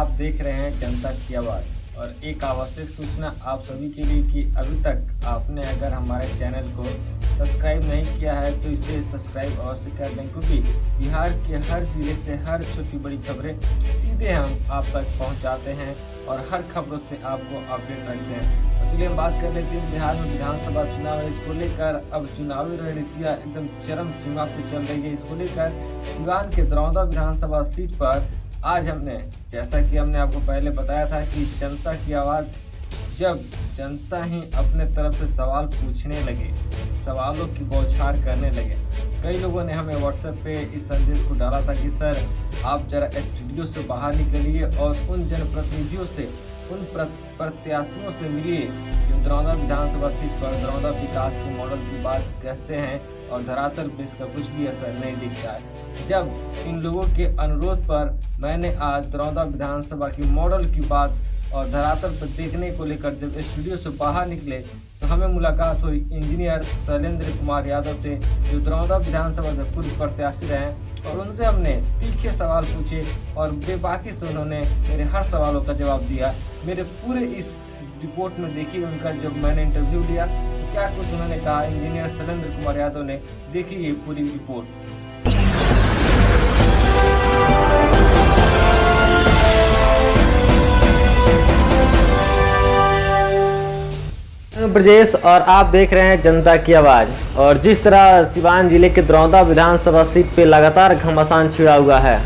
आप देख रहे हैं जनता की आवाज़ और एक आवश्यक सूचना आप सभी के लिए कि अभी तक आपने अगर हमारे चैनल को सब्सक्राइब नहीं किया है तो इसे सब्सक्राइब अवश्य कर दें, क्योंकि बिहार के हर जिले से हर छोटी बड़ी खबरें सीधे हम आप तक पहुंचाते हैं और हर खबरों से आपको अपडेट रखते हैं। इसलिए हम बात कर लेते हैं बिहार में विधानसभा चुनाव है। इसको लेकर अब चुनावी रणनीतियाँ एकदम चरम सीमा पर चल रही है। इसको लेकर सिवान के दरौंदा विधानसभा सीट पर आज हमने, जैसा कि हमने आपको पहले बताया था कि जनता की आवाज़, जब जनता ही अपने तरफ से सवाल पूछने लगे, सवालों की बौछार करने लगे, कई लोगों ने हमें व्हाट्सएप पे इस संदेश को डाला था कि सर आप जरा स्टूडियो से बाहर निकलिए और उन जनप्रतिनिधियों से, उन प्रत्याशियों से मिलिए जो दरौंदा विधानसभा सीट पर दरौंदा विकास के मॉडल की बात कहते हैं और धरातल पर इसका कुछ भी असर नहीं दिखता है। जब इन लोगों के अनुरोध पर मैंने आज दरौंदा विधानसभा की मॉडल की बात और धरातल पर देखने को लेकर जब स्टूडियो से बाहर निकले तो हमें मुलाकात हुई इंजीनियर शैलेंद्र कुमार यादव से, जो दरौंदा विधानसभा से पूर्व प्रत्याशी रहे, और उनसे हमने तीखे सवाल पूछे और बेबाकी से उन्होंने मेरे हर सवालों का जवाब दिया। मेरे पूरे इस रिपोर्ट में देखिए उनका जब मैंने इंटरव्यू लिया तो क्या कुछ उन्होंने कहा। इंजीनियर शैलेंद्र कुमार यादव ने, देखिए ये पूरी रिपोर्ट। ब्रजेश और आप देख रहे हैं जनता की आवाज़। और जिस तरह सिवान जिले के दरौंदा विधानसभा सीट पे लगातार घमासान छिड़ा हुआ है,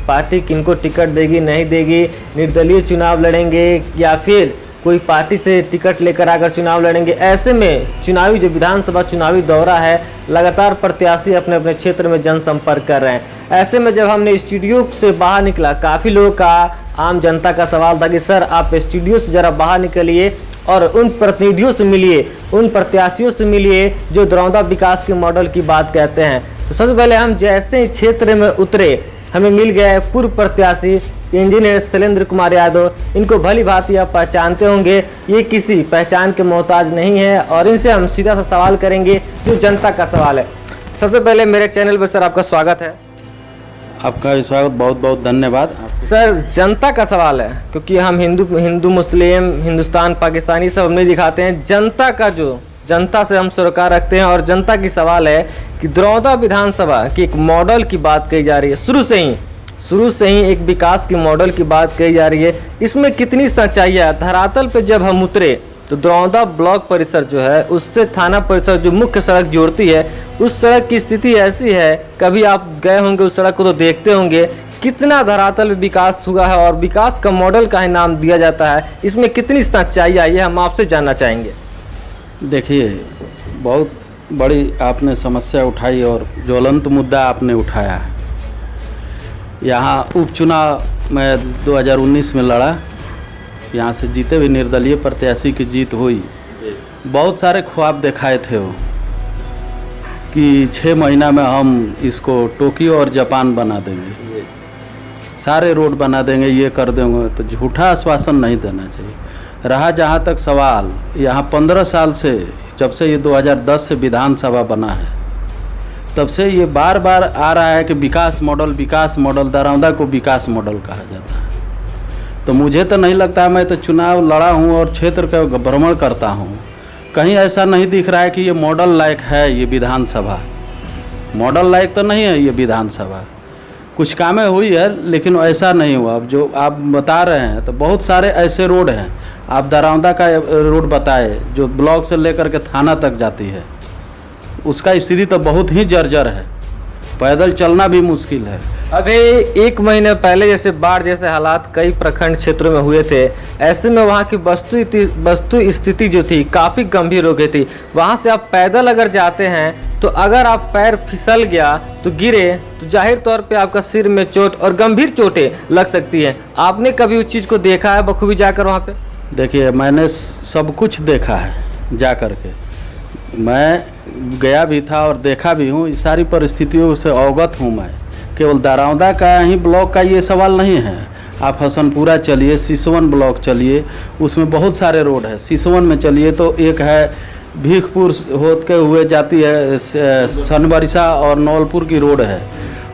पार्टी किनको टिकट देगी नहीं देगी, निर्दलीय चुनाव लड़ेंगे या फिर कोई पार्टी से टिकट लेकर आकर चुनाव लड़ेंगे, ऐसे में चुनावी जो विधानसभा चुनावी दौरा है, लगातार प्रत्याशी अपने अपने क्षेत्र में जनसंपर्क कर रहे हैं। ऐसे में जब हमने स्टूडियो से बाहर निकला, काफ़ी लोगों का, आम जनता का सवाल था कि सर आप स्टूडियो से ज़रा बाहर निकलिए और उन प्रतिनिधियों से मिलिए, उन प्रत्याशियों से मिलिए जो दरौंदा विकास के मॉडल की बात कहते हैं। तो सबसे पहले हम जैसे ही क्षेत्र में उतरे, हमें मिल गए पूर्व प्रत्याशी इंजीनियर शैलेंद्र कुमार यादव। इनको भली भांति आप पहचानते होंगे, ये किसी पहचान के मोहताज नहीं है और इनसे हम सीधा सा सवाल करेंगे जो जनता का सवाल है। सबसे पहले मेरे चैनल पर सर आपका स्वागत है। आपका स्वागत, बहुत बहुत धन्यवाद। सर जनता का सवाल है, क्योंकि हम हिंदू मुस्लिम, हिंदुस्तान पाकिस्तानी सब नहीं दिखाते हैं, जनता का, जो जनता से हम सरोकार रखते हैं और जनता की सवाल है कि दरौंदा विधानसभा की एक मॉडल की बात कही जा रही है। शुरू से ही एक विकास की मॉडल की बात कही जा रही है। इसमें कितनी सच्चाई है? धरातल पे जब हम उतरे तो दरौंदा ब्लॉक परिसर जो है उससे थाना परिसर जो मुख्य सड़क जोड़ती है, उस सड़क की स्थिति ऐसी है, कभी आप गए होंगे उस सड़क को तो देखते होंगे कितना धरातल में विकास हुआ है और विकास का मॉडल का ही नाम दिया जाता है। इसमें कितनी सच्चाई आई है, हम आपसे जानना चाहेंगे। देखिए, बहुत बड़ी आपने समस्या उठाई और ज्वलंत मुद्दा आपने उठाया है। यहाँ उपचुनाव में 2019 में लड़ा, यहाँ से जीते हुए निर्दलीय प्रत्याशी की जीत हुई। बहुत सारे ख्वाब दिखाए थे वो कि 6 महीना में हम इसको टोक्यो और जापान बना देंगे, सारे रोड बना देंगे, ये कर देंगे। तो झूठा आश्वासन नहीं देना चाहिए। रहा जहाँ तक सवाल, यहाँ 15 साल से, जब से ये 2010 से विधानसभा बना है, तब से ये बार बार आ रहा है कि विकास मॉडल, दरौंदा को विकास मॉडल कहा जाता है। तो मुझे तो नहीं लगता, मैं तो चुनाव लड़ा हूँ और क्षेत्र का भ्रमण करता हूँ, कहीं ऐसा नहीं दिख रहा है कि ये मॉडल लायक है। ये विधानसभा मॉडल लायक तो नहीं है। ये विधानसभा कुछ कामें हुई है लेकिन ऐसा नहीं हुआ। अब जो आप बता रहे हैं तो बहुत सारे ऐसे रोड हैं, आप दरौंदा का रोड बताए जो ब्लॉक से लेकर के थाना तक जाती है, उसका स्थिति तो बहुत ही जर्जर है, पैदल चलना भी मुश्किल है। अभी 1 महीने पहले जैसे बाढ़ जैसे हालात कई प्रखंड क्षेत्रों में हुए थे, ऐसे में वहाँ की वस्तु स्थिति जो थी काफ़ी गंभीर हो गई थी। वहाँ से आप पैदल अगर जाते हैं तो अगर आप पैर फिसल गया तो गिरे तो जाहिर तौर पे आपका सिर में चोट और गंभीर चोटें लग सकती हैं। आपने कभी उस चीज़ को देखा है बखूबी जाकर वहाँ पे? देखिए, मैंने सब कुछ देखा है जा कर के, मैं गया भी था और देखा भी हूँ। इस सारी परिस्थितियों से अवगत हूँ मैं। केवल दरौंदा का ही ब्लॉक का ये सवाल नहीं है, आप हसनपुरा चलिए, सिसवन ब्लॉक चलिए, उसमें बहुत सारे रोड है। सिसवन में चलिए तो एक है भीखपुर होते हुए जाती है सनबरिसा और नौलपुर की रोड है,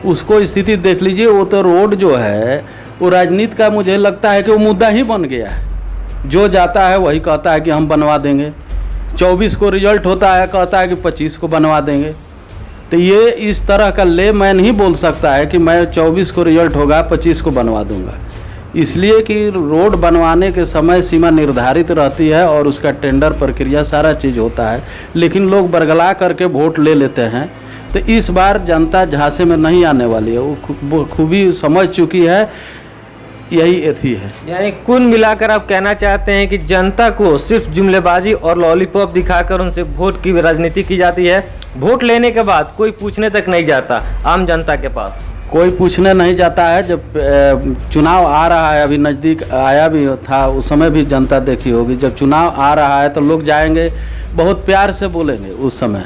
उसको स्थिति देख लीजिए। वो तो रोड जो है वो राजनीति का मुझे लगता है कि वो मुद्दा ही बन गया है। जो जाता है वही कहता है कि हम बनवा देंगे, 24 को रिजल्ट होता है कहता है कि 25 को बनवा देंगे। तो ये इस तरह का लेमैन ही बोल सकता है कि मैं 24 को रिजल्ट होगा 25 को बनवा दूंगा, इसलिए कि रोड बनवाने के समय सीमा निर्धारित रहती है और उसका टेंडर प्रक्रिया सारा चीज़ होता है, लेकिन लोग बरगला करके वोट ले लेते हैं। तो इस बार जनता झांसे में नहीं आने वाली है, वो खूबी समझ चुकी है, यही एथी है। यानी कुल मिलाकर आप कहना चाहते हैं कि जनता को सिर्फ जुमलेबाजी और लॉलीपॉप दिखाकर उनसे वोट की राजनीति की जाती है। वोट लेने के बाद कोई पूछने तक नहीं जाता आम जनता के पास, कोई पूछने नहीं जाता है। जब चुनाव आ रहा है, अभी नज़दीक आया भी था, उस समय भी जनता देखी होगी, जब चुनाव आ रहा है तो लोग जाएंगे, बहुत प्यार से बोलेंगे। उस समय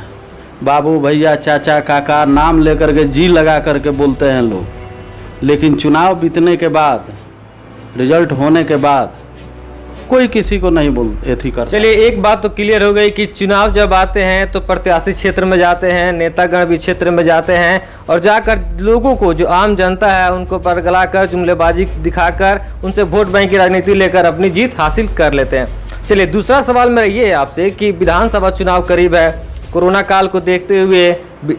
बाबू, भैया, चाचा, काका नाम लेकर के जी लगा करके बोलते हैं लोग। लेकिन चुनाव बीतने के बाद, रिजल्ट होने के बाद कोई किसी को नहीं एथी कर। चलिए, एक बात तो क्लियर हो गई कि चुनाव जब आते हैं तो प्रत्याशी क्षेत्र में जाते हैं, नेतागण भी क्षेत्र में जाते हैं और जाकर लोगों को, जो आम जनता है, उनको परगला कर, जुमलेबाजी दिखाकर उनसे वोट बैंक की राजनीति लेकर अपनी जीत हासिल कर लेते हैं। चलिए, दूसरा सवाल मेरा ये है आपसे कि विधानसभा चुनाव करीब है, कोरोना काल को देखते हुए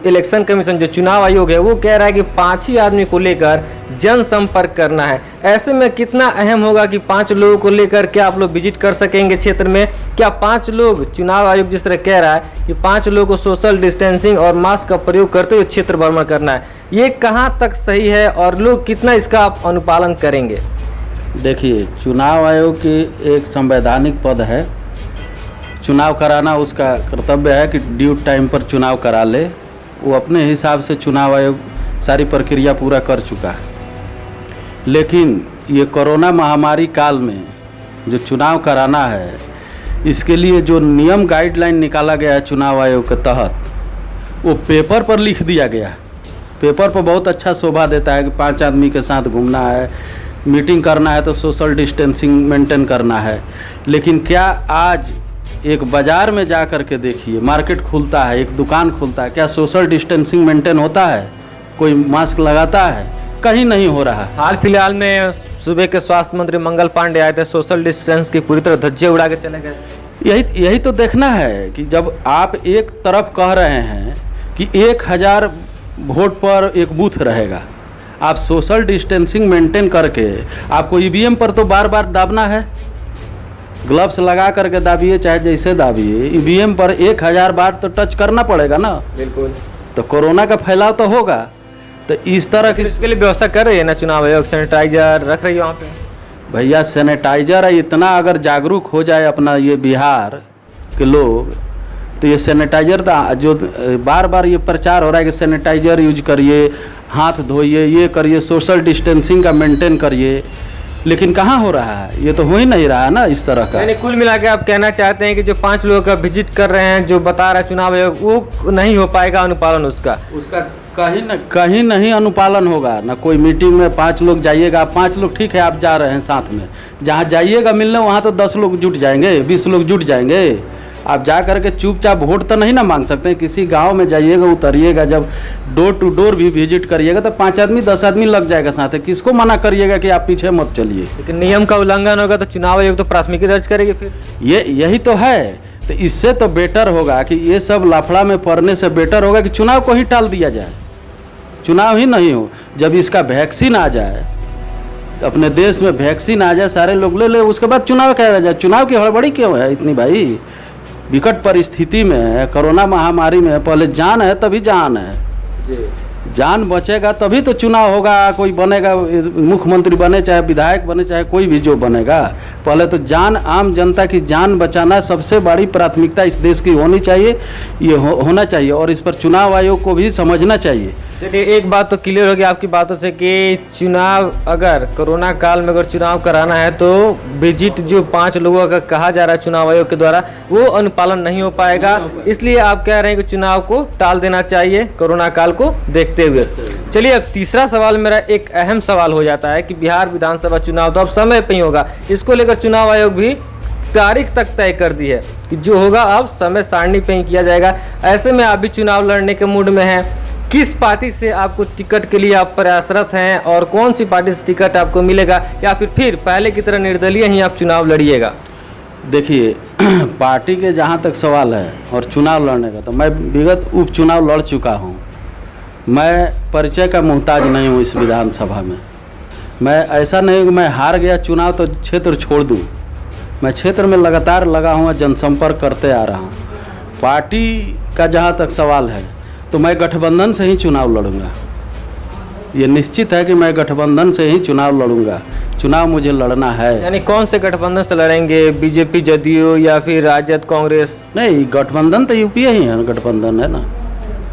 इलेक्शन कमीशन, जो चुनाव आयोग है, वो कह रहा है कि 5 ही आदमी को लेकर जनसंपर्क करना है। ऐसे में कितना अहम होगा कि 5 लोगों को लेकर क्या आप लोग विजिट कर सकेंगे क्षेत्र में? क्या 5 लोग, चुनाव आयोग जिस तरह कह रहा है कि 5 लोगों को सोशल डिस्टेंसिंग और मास्क का प्रयोग करते हुए क्षेत्र भ्रमण करना है, ये कहाँ तक सही है और लोग कितना इसका आप अनुपालन करेंगे? देखिए, चुनाव आयोग की एक संवैधानिक पद है, चुनाव कराना उसका कर्तव्य है कि ड्यू टाइम पर चुनाव करा ले। वो अपने हिसाब से चुनाव आयोग सारी प्रक्रिया पूरा कर चुका है। लेकिन ये कोरोना महामारी काल में जो चुनाव कराना है, इसके लिए जो नियम गाइडलाइन निकाला गया है चुनाव आयोग के तहत, वो पेपर पर लिख दिया गया है। पेपर पर बहुत अच्छा शोभा देता है कि 5 आदमी के साथ घूमना है, मीटिंग करना है तो सोशल डिस्टेंसिंग मेंटेन करना है। लेकिन क्या आज एक बाज़ार में जा कर के देखिए, मार्केट खुलता है, एक दुकान खुलता है, क्या सोशल डिस्टेंसिंग मेंटेन होता है? कोई मास्क लगाता है? कहीं नहीं हो रहा है। हाल फिलहाल में सूबे के स्वास्थ्य मंत्री मंगल पांडे आए थे, सोशल डिस्टेंस की पूरी तरह धज्जे उड़ा के चले गए। यही तो देखना है कि जब आप एक तरफ कह रहे हैं कि 1000 वोट पर एक बूथ रहेगा, आप सोशल डिस्टेंसिंग मेंटेन करके आपको ईवीएम पर तो बार बार दाबना है, ग्लव्स लगा करके दाबिए, चाहे जैसे दाबिए, ईवीएम पर 1000 बार तो टच करना पड़ेगा ना। बिल्कुल। तो कोरोना का फैलाव तो होगा। तो इस तरह की इसके लिए व्यवस्था कर रही है ना चुनाव आयोग, सैनिटाइजर रख रही है वहाँ पे? भैया, सैनिटाइजर है, इतना अगर जागरूक हो जाए अपना ये बिहार के लोग, तो ये सैनिटाइजर जो बार बार ये प्रचार हो रहा है कि सैनिटाइजर यूज करिए, हाथ धोइए, ये करिए, सोशल डिस्टेंसिंग का मेंटेन करिए, लेकिन कहाँ हो रहा है? ये तो हो ही नहीं रहा है ना इस तरह का। यानी कुल मिला के आप कहना चाहते हैं कि जो 5 लोगों का विजिट कर रहे हैं, जो बता रहा है चुनाव आयोग, वो नहीं हो पाएगा अनुपालन उसका कहीं नहीं अनुपालन होगा ना। कोई मीटिंग में 5 लोग जाइएगा, 5 लोग ठीक है, आप जा रहे हैं साथ में, जहाँ जाइएगा मिलने वहाँ तो 10 लोग जुट जाएंगे, 20 लोग जुट जाएंगे। आप जा करके चुपचाप वोट तो नहीं ना मांग सकते हैं। किसी गांव में जाइएगा, उतरिएगा, जब डोर टू डोर भी विजिट करिएगा तो 5 आदमी 10 आदमी लग जाएगा साथ। किसको मना करिएगा कि आप पीछे मत चलिए? लेकिन नियम का उल्लंघन होगा तो चुनाव आयोग तो प्राथमिकी दर्ज करेगी फिर। यही तो है। तो इससे तो बेटर होगा कि ये सब लफड़ा में पड़ने से बेटर होगा कि चुनाव को ही टाल दिया जाए, चुनाव ही नहीं हो। जब इसका वैक्सीन आ जाए, अपने देश में वैक्सीन आ जाए, सारे लोग ले ले, उसके बाद चुनाव कहा जाए। चुनाव की हड़बड़ी क्यों है इतनी भाई? विकट परिस्थिति में, कोरोना महामारी में पहले जान है तभी जान है जी। जान बचेगा तभी तो चुनाव होगा, कोई बनेगा, मुख्यमंत्री बने चाहे विधायक बने चाहे कोई भी जो बनेगा। पहले तो जान, आम जनता की जान बचाना सबसे बड़ी प्राथमिकता इस देश की होनी चाहिए, ये होना चाहिए और इस पर चुनाव आयोग को भी समझना चाहिए। चलिए, एक बात तो क्लियर हो गई आपकी बातों से कि चुनाव, अगर कोरोना काल में अगर चुनाव कराना है तो विजिट जो 5 लोगों का कहा जा रहा है चुनाव आयोग के द्वारा, वो अनुपालन नहीं हो पाएगा। इसलिए आप कह रहे हैं कि चुनाव को टाल देना चाहिए कोरोना काल को देखते हुए। चलिए, अब तीसरा सवाल मेरा एक अहम सवाल हो जाता है कि बिहार विधानसभा चुनाव तो अब समय पे ही होगा, इसको लेकर चुनाव आयोग भी तारीख तक तय कर दी है कि जो होगा अब समय सारणी पे ही किया जाएगा। ऐसे में आप भी चुनाव लड़ने के मूड में हैं, किस पार्टी से आपको टिकट के लिए आप प्रयासरत हैं और कौन सी पार्टी से टिकट आपको मिलेगा, या फिर पहले की तरह निर्दलीय ही आप चुनाव लड़िएगा? देखिए पार्टी के जहाँ तक सवाल है और चुनाव लड़ने का, तो मैं विगत उपचुनाव लड़ चुका हूँ। मैं परिचय का मोहताज नहीं हूँ इस विधानसभा में। मैं ऐसा नहीं कि मैं हार गया चुनाव तो क्षेत्र छोड़ दूँ। मैं क्षेत्र में लगातार लगा हूँ, जनसंपर्क करते आ रहा हूँ। पार्टी का जहाँ तक सवाल है तो मैं गठबंधन से ही चुनाव लड़ूंगा। ये निश्चित है कि मैं गठबंधन से ही चुनाव लड़ूंगा। चुनाव मुझे लड़ना है। यानी कौन से गठबंधन से लड़ेंगे? बीजेपी, जदयू या फिर राजद, कांग्रेस? नहीं, गठबंधन तो यूपीए ही है, गठबंधन है ना,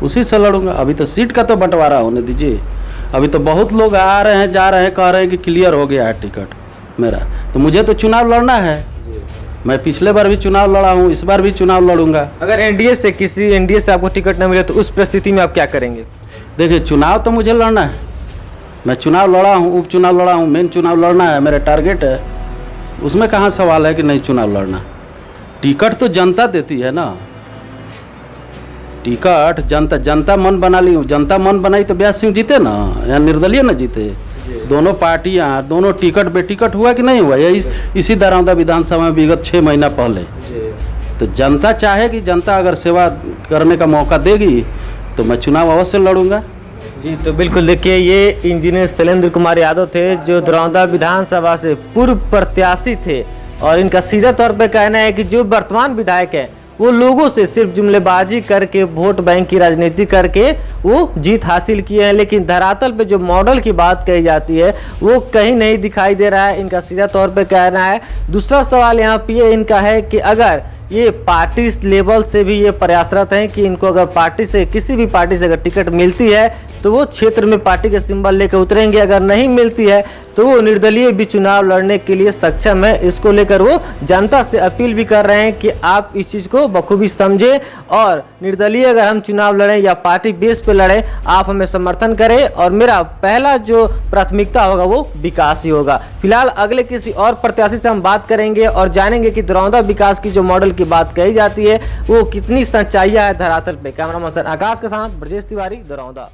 उसी से लड़ूंगा। अभी तो सीट का तो बंटवारा होने दीजिए। अभी तो बहुत लोग आ रहे हैं, जा रहे हैं, कह रहे हैं कि क्लियर हो गया है टिकट मेरा, तो मुझे तो चुनाव लड़ना है। मैं पिछले बार भी चुनाव लड़ा हूँ, इस बार भी चुनाव लड़ूंगा। अगर एनडीए से आपको टिकट न मिले तो उस परिस्थिति में आप क्या करेंगे? देखिए चुनाव तो मुझे लड़ना है। मैं चुनाव लड़ा हूँ, उपचुनाव लड़ा हूँ, मेन चुनाव लड़ना है, मेरा टारगेट है। उसमें कहाँ सवाल है कि नहीं चुनाव लड़ना। टिकट तो जनता देती है ना, टिकट जनता मन बना ली। जनता मन बनाई तो व्यास सिंह जीते ना, या निर्दलीय ना जीते। दोनों पार्टियां, दोनों टिकट बेटिकट हुआ कि नहीं हुआ? ये इसी दरौंदा विधानसभा में विगत 6 महीना पहले। तो जनता चाहेगी, जनता अगर सेवा करने का मौका देगी तो मैं चुनाव अवश्य लड़ूंगा। जी तो बिल्कुल, देखिए ये इंजीनियर शैलेंद्र कुमार यादव थे जो दरौंदा विधानसभा से पूर्व प्रत्याशी थे, और इनका सीधा तौर पे कहना है कि जो वर्तमान विधायक है वो लोगों से सिर्फ जुमलेबाजी करके, वोट बैंक की राजनीति करके वो जीत हासिल किए हैं, लेकिन धरातल पे जो मॉडल की बात कही जाती है वो कहीं नहीं दिखाई दे रहा है। इनका सीधा तौर पे कहना है। दूसरा सवाल यहाँ पे इनका है कि अगर ये पार्टी लेवल से भी ये प्रयासरत हैं कि इनको अगर पार्टी से, किसी भी पार्टी से अगर टिकट मिलती है तो वो क्षेत्र में पार्टी के सिंबल लेकर उतरेंगे, अगर नहीं मिलती है तो वो निर्दलीय भी चुनाव लड़ने के लिए सक्षम है। इसको लेकर वो जनता से अपील भी कर रहे हैं कि आप इस चीज़ को बखूबी समझें और निर्दलीय अगर हम चुनाव लड़ें या पार्टी बेस पे लड़ें, आप हमें समर्थन करें और मेरा पहला जो प्राथमिकता होगा वो विकास ही होगा। फिलहाल अगले किसी और प्रत्याशी से हम बात करेंगे और जानेंगे कि दरौंदा विकास की जो मॉडल की बात कही जाती है वो कितनी सच्चाइयाँ है धरातल पे। कैमरामैन आकाश के साथ ब्रजेश तिवारी, दरौंदा।